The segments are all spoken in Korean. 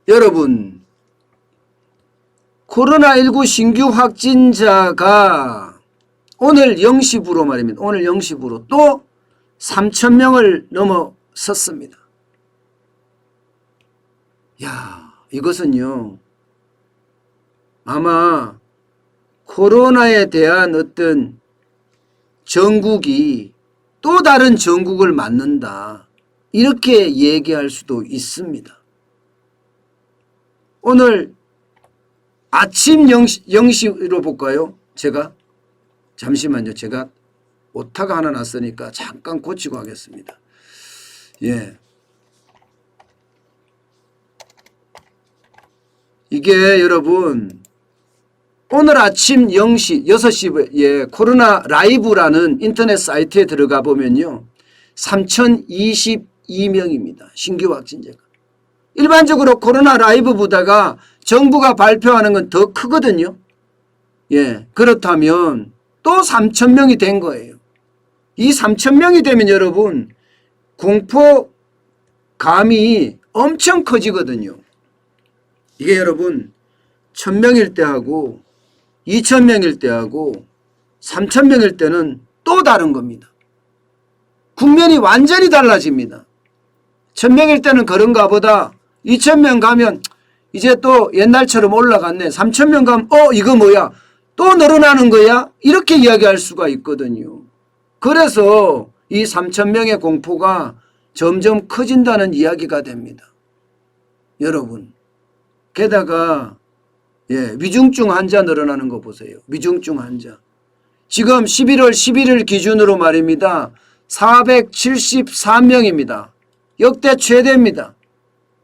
여러분, 코로나19 신규 확진자가 오늘 0시부로 말입니다. 오늘 0시부로 또 3,000명을 넘어섰습니다. 야, 이것은요, 아마 코로나에 대한 어떤 전국이 또 다른 전국을 맞는다, 이렇게 얘기할 수도 있습니다. 오늘 아침 0시로 볼까요? 잠시만요. 제가 오타가 하나 났으니까 잠깐 고치고 하겠습니다. 예. 이게 여러분, 오늘 아침 6시에 코로나 라이브라는 인터넷 사이트에 들어가 보면요, 3,022명입니다. 신규 확진자가. 일반적으로 코로나 라이브보다가 정부가 발표하는 건 더 크거든요. 예, 그렇다면 또 3,000명이 된 거예요. 이 3,000명이 되면 여러분, 공포감이 엄청 커지거든요. 이게 여러분, 1,000명일 때하고 2,000명일 때하고 3,000명일 때는 또 다른 겁니다. 국면이 완전히 달라집니다. 1,000명일 때는 그런가 보다, 2,000명 가면 이제 또 옛날처럼 올라갔네, 3,000명 가면 이거 뭐야, 또 늘어나는 거야, 이렇게 이야기할 수가 있거든요. 그래서 이 3,000명의 공포가 점점 커진다는 이야기가 됩니다. 여러분, 게다가 위중증 환자 늘어나는 거 보세요. 위중증 환자. 지금 11월 11일 기준으로 말입니다. 473명입니다. 역대 최대입니다.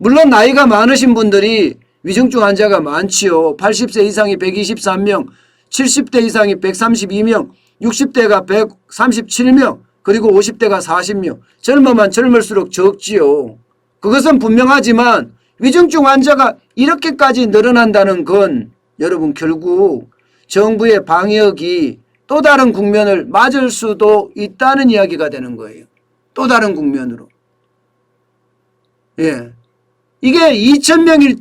물론 나이가 많으신 분들이 위중증 환자가 많지요. 80세 이상이 123명, 70대 이상이 132명, 60대가 137명, 그리고 50대가 40명. 젊으면 젊을수록 적지요. 그것은 분명하지만 위중증 환자가 이렇게까지 늘어난다는 건 여러분, 결국 정부의 방역이 또 다른 국면을 맞을 수도 있다는 이야기가 되는 거예요. 또 다른 국면으로. 예. 이게 2,000명일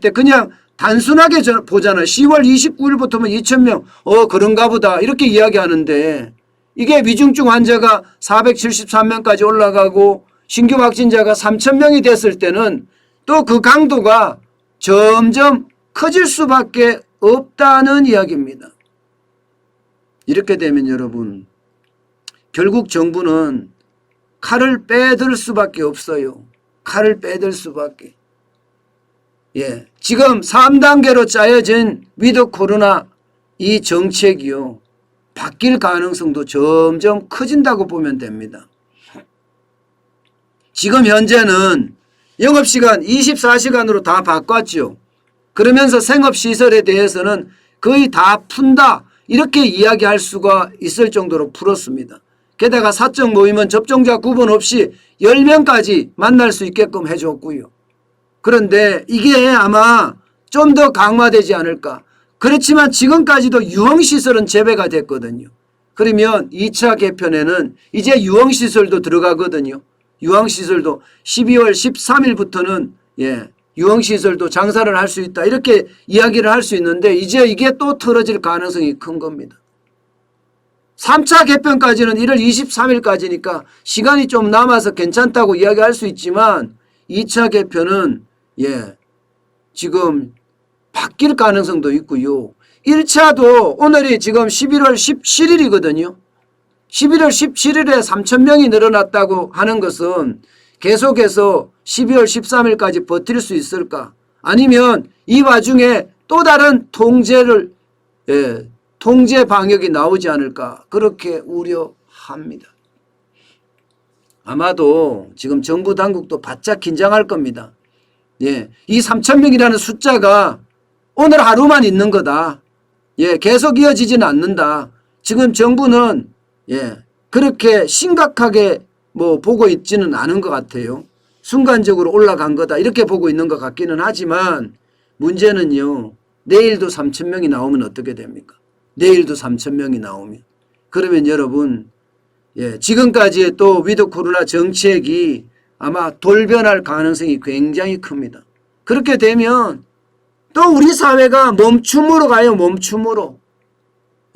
때 그냥 단순하게 보잖아요. 10월 29일부터면 2,000명, 그런가 보다, 이렇게 이야기하는데, 이게 위중증 환자가 473명까지 올라가고 신규 확진자가 3,000명이 됐을 때는 또 그 강도가 점점 커질 수밖에 없다는 이야기입니다. 이렇게 되면 여러분, 결국 정부는 칼을 빼들 수밖에 없어요. 칼을 빼들 수밖에. 예, 지금 3단계로 짜여진 위드 코로나 이 정책이요, 바뀔 가능성도 점점 커진다고 보면 됩니다. 지금 현재는 영업시간 24시간으로 다 바꿨죠. 그러면서 생업시설에 대해서는 거의 다 푼다, 이렇게 이야기할 수가 있을 정도로 풀었습니다. 게다가 사적 모임은 접종자 구분 없이 10명까지 만날 수 있게끔 해줬고요. 그런데 이게 아마 좀 더 강화되지 않을까. 그렇지만 지금까지도 유흥시설은 제외가 됐거든요. 그러면 2차 개편에는 이제 유흥시설도 들어가거든요. 유흥시설도 12월 13일부터는 유흥시설도 장사를 할 수 있다, 이렇게 이야기를 할 수 있는데, 이제 이게 또 틀어질 가능성이 큰 겁니다. 3차 개편까지는 1월 23일까지니까 시간이 좀 남아서 괜찮다고 이야기할 수 있지만, 2차 개편은 지금 바뀔 가능성도 있고요. 1차도 오늘이 지금 11월 17일이거든요. 11월 17일에 3,000명이 늘어났다고 하는 것은 계속해서 12월 13일까지 버틸 수 있을까? 아니면 이 와중에 또 다른 통제 방역이 나오지 않을까? 그렇게 우려합니다. 아마도 지금 정부 당국도 바짝 긴장할 겁니다. 이 3,000명이라는 숫자가 오늘 하루만 있는 거다. 계속 이어지지는 않는다. 지금 정부는 그렇게 심각하게 보고 있지는 않은 것 같아요. 순간적으로 올라간 거다, 이렇게 보고 있는 것 같기는 하지만, 문제는요, 내일도 3,000명이 나오면 어떻게 됩니까? 내일도 3,000명이 나오면. 그러면 여러분, 지금까지의 또 위드 코로나 정책이 아마 돌변할 가능성이 굉장히 큽니다. 그렇게 되면 또 우리 사회가 멈춤으로 가요. 멈춤으로.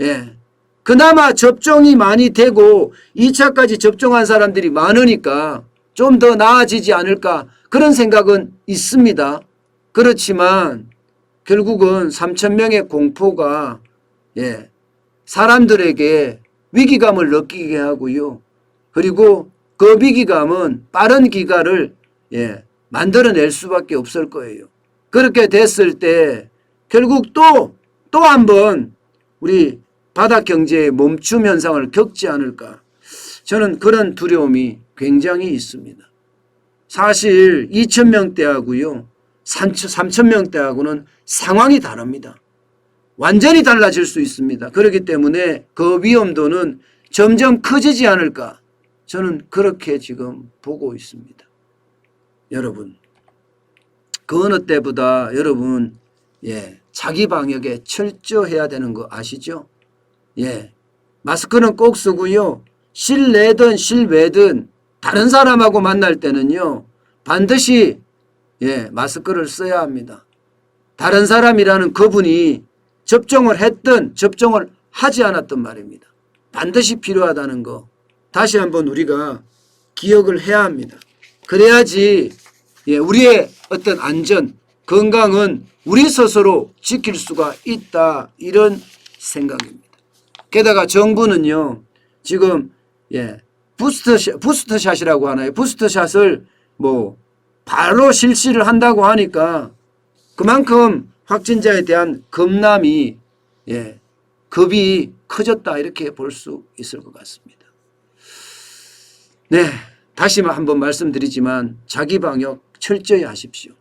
예. 그나마 접종이 많이 되고 2차까지 접종한 사람들이 많으니까 좀 더 나아지지 않을까 그런 생각은 있습니다. 그렇지만 결국은 3,000명의 공포가 예, 사람들에게 위기감을 느끼게 하고요. 그리고 그 위기감은 빠른 기간을 예, 만들어낼 수밖에 없을 거예요. 그렇게 됐을 때 결국 또 한 번 우리 바닥 경제의 멈춤 현상을 겪지 않을까. 저는 그런 두려움이 굉장히 있습니다. 사실 2,000명대하고요. 3,000명대하고는 상황이 다릅니다. 완전히 달라질 수 있습니다. 그렇기 때문에 그 위험도는 점점 커지지 않을까. 저는 그렇게 지금 보고 있습니다. 여러분, 그 어느 때보다 여러분 자기 방역에 철저해야 되는 거 아시죠? 예, 마스크는 꼭 쓰고요. 실내든 실외든 다른 사람하고 만날 때는요. 반드시 마스크를 써야 합니다. 다른 사람이라는 그분이 접종을 했든 접종을 하지 않았든 말입니다. 반드시 필요하다는 거 다시 한번 우리가 기억을 해야 합니다. 그래야지 우리의 어떤 안전, 건강은 우리 스스로 지킬 수가 있다 이런 생각입니다. 게다가 정부는요. 지금 부스터샷이라고 하나요? 부스터샷을 뭐 바로 실시를 한다고 하니까 그만큼 확진자에 대한 겁남이 겁이 커졌다 이렇게 볼 수 있을 것 같습니다. 네, 다시 한번 말씀드리지만 자기 방역 철저히 하십시오.